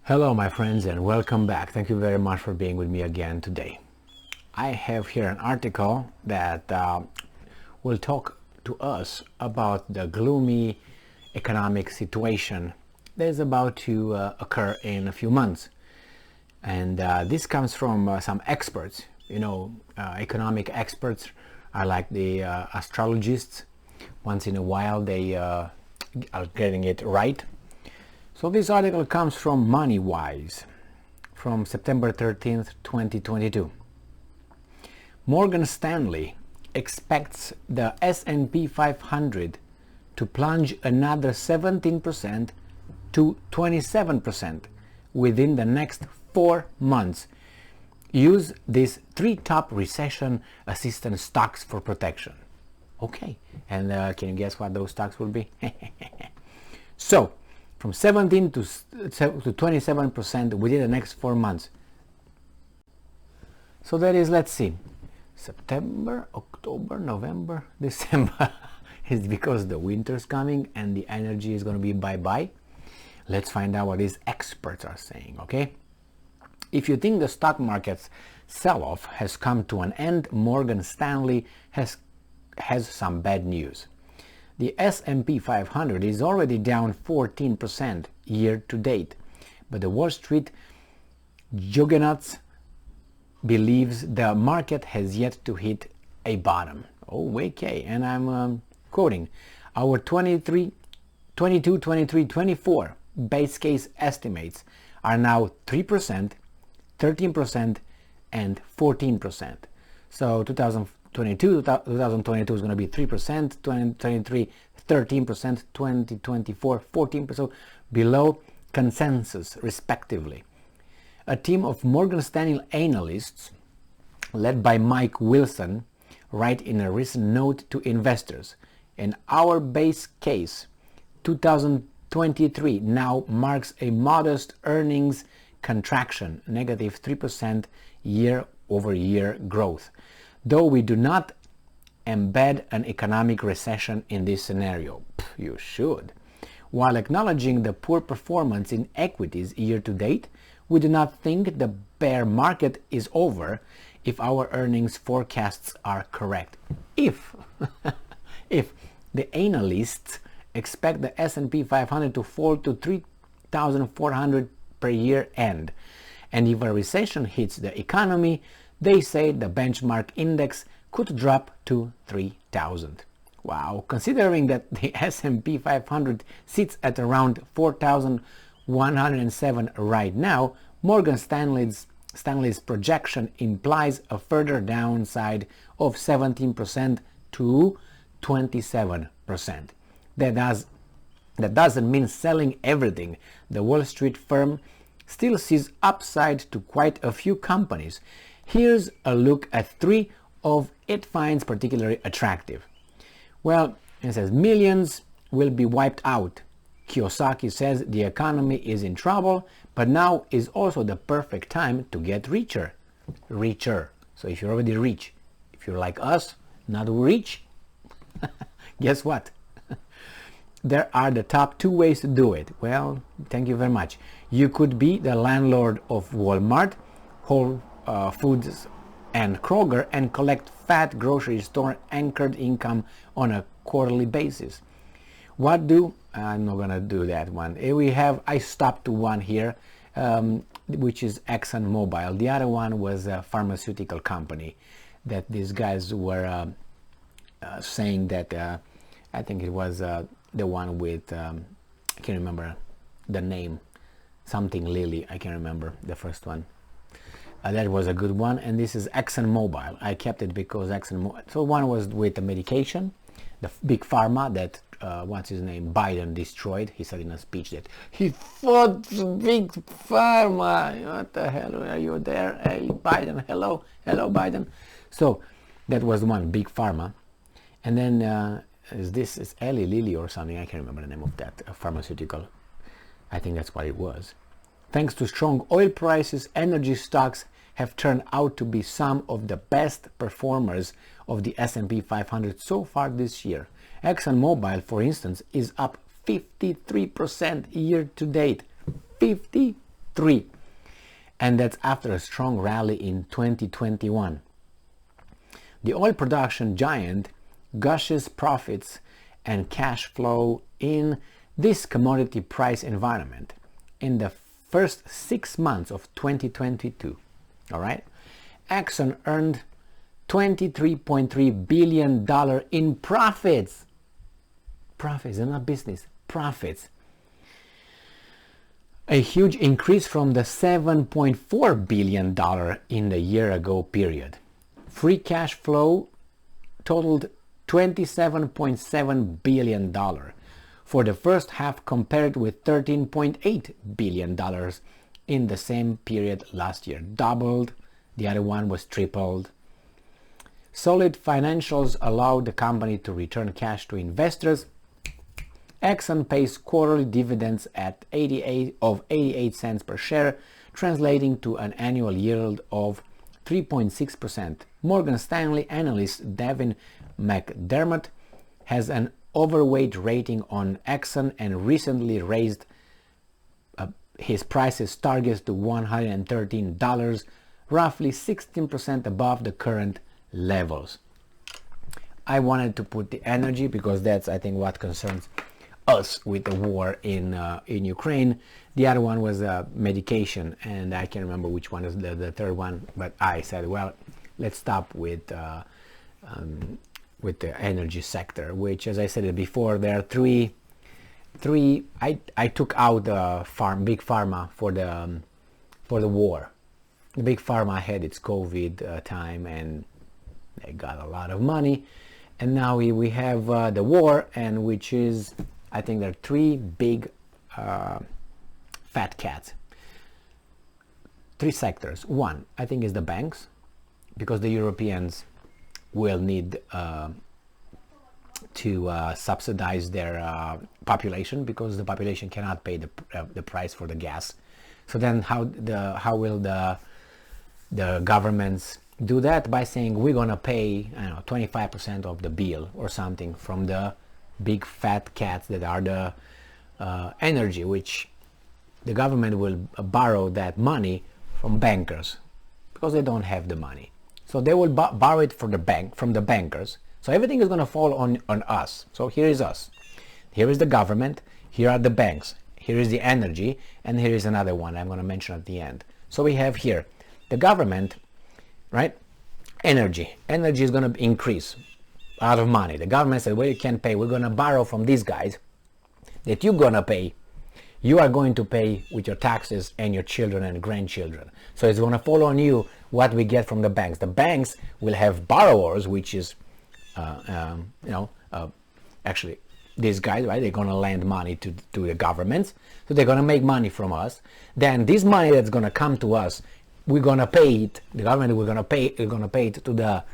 Hello my friends and welcome back. Thank you very much for being with me again today. I have here an article that will talk to us about the gloomy economic situation that is about to occur in a few months. And this comes from some experts. Economic experts are like the astrologists. Once in a while they are getting it right. So this article comes from MoneyWise from September 13th, 2022. Morgan Stanley expects the S&P 500 to plunge another 17% to 27% within the next 4 months. Use these 3 top recession assistant stocks for protection. Okay, and can you guess what those stocks will be? So, from 17 to 27% within the next 4 months. So that is, let's see, September, October, November, December. It's because the winter's coming and the energy is going to be bye-bye. Let's find out what these experts are saying, okay? If you think the stock market's sell-off has come to an end, Morgan Stanley has some bad news. The S&P 500 is already down 14% year to date, but the Wall Street juggernaut believes the market has yet to hit a bottom. Oh, okay, and I'm quoting, our 22, 23, 24 base case estimates are now 3%, 13%, and 14%. So 2022 is going to be 3%, 2023 13%, 2024 14%, so below consensus respectively. A team of Morgan Stanley analysts led by Mike Wilson write in a recent note to investors, in our base case 2023 now marks a modest earnings contraction, negative 3% year-over-year growth, though we do not embed an economic recession in this scenario. You should. While acknowledging the poor performance in equities year to date, we do not think the bear market is over if our earnings forecasts are correct. If the analysts expect the S&P 500 to fall to 3,400 per year end, and if a recession hits the economy, they say the benchmark index could drop to 3,000. Wow, considering that the S&P 500 sits at around 4,107 right now, Morgan Stanley's projection implies a further downside of 17% to 27%. That doesn't mean selling everything. The Wall Street firm still sees upside to quite a few companies. Here's a look at 3 of it finds particularly attractive. Well, it says millions will be wiped out. Kiyosaki says the economy is in trouble, but now is also the perfect time to get richer. So if you're already rich, if you're like us, not rich, guess what? There are the top 2 ways to do it. Well, thank you very much. You could be the landlord of Walmart, Whole Foods and Kroger and collect fat grocery store anchored income on a quarterly basis. I'm not gonna do that one. I stopped to one here, which is Exxon Mobil. The other one was a pharmaceutical company that these guys were saying that I think it was the one with I can't remember the name, something Lilly, I can't remember the first one. That was a good one, and this is Exxon Mobil. I kept it because so one was with the medication, the big pharma that what's his name, Biden destroyed. He said in a speech that he fought big pharma. What the hell, are you there? Hey Biden, hello Biden. So that was one, big pharma. And then this is Eli Lilly or something, I can't remember the name of that pharmaceutical. I think that's what it was. Thanks to strong oil prices, energy stocks have turned out to be some of the best performers of the S&P 500 so far this year. Exxon Mobil, for instance, is up 53% year to date. 53%. 3, and that's after a strong rally in 2021. The oil production giant gushes profits and cash flow in this commodity price environment in the first 6 months of 2022. All right, Exxon earned $23.3 billion in profits. Profits, they're not business, profits. A huge increase from the $7.4 billion in the year ago period. Free cash flow totaled $27.7 billion for the first half, compared with $13.8 billion in the same period last year. Doubled, the other one was tripled. Solid financials allowed the company to return cash to investors. Exxon pays quarterly dividends at 88 cents per share, translating to an annual yield of 3.6%. Morgan Stanley analyst Devin McDermott has an overweight rating on Exxon and recently raised his prices targets to $113, roughly 16% above the current levels. I wanted to put the energy because that's, I think, what concerns us with the war in Ukraine. The other one was medication, and I can't remember which one is the third one, but I said, well, let's stop with the energy sector, which, as I said before, there are three. I took out the big pharma for the war. The big pharma had its COVID time, and they got a lot of money, and now we have the war, and which is, I think there are three big fat cats. Three sectors. One, I think, is the banks, because the Europeans will need to subsidize their population, because the population cannot pay the price for the gas. So then how will the governments do that? By saying we're gonna pay, I don't know, 25% of the bill or something from the big fat cats that are the energy, which the government will borrow that money from bankers because they don't have the money. So they will borrow it from the bankers. So everything is going to fall on us. So here is us. Here is the government. Here are the banks. Here is the energy. And here is another one I'm going to mention at the end. So we have here the government, right? Energy. Energy is going to increase a lot of money. The government said, well, you can't pay. We're going to borrow from these guys that you're going to pay. You are going to pay with your taxes and your children and grandchildren. So it's going to fall on you what we get from the banks. The banks will have borrowers, which is, actually these guys, right? They're going to lend money to the governments. So they're going to make money from us. Then this money that's going to come to us, we're going to pay it. The government we're going to pay it to the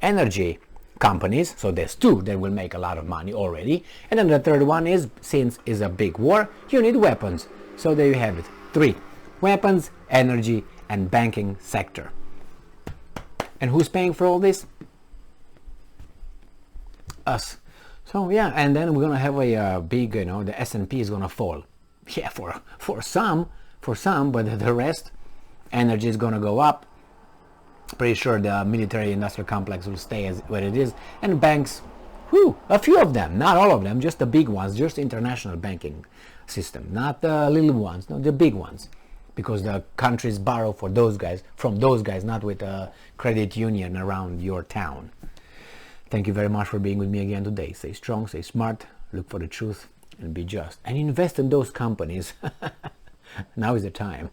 energy companies. So there's two that will make a lot of money already. And then the third one is, since it's a big war, you need weapons. So there you have it. Three: weapons, energy, and banking sector. And who's paying for all this? Us. So yeah, and then we're gonna have a big, the S&P is gonna fall. Yeah, for some, but the rest, energy is gonna go up. Pretty sure the military industrial complex will stay as what it is, and banks, a few of them, not all of them, just the big ones, just the international banking system, not the little ones, no, the big ones, because the countries borrow from those guys, not with a credit union around your town. Thank you very much for being with me again today. Stay strong, stay smart, look for the truth, and be just, and invest in those companies. Now is the time.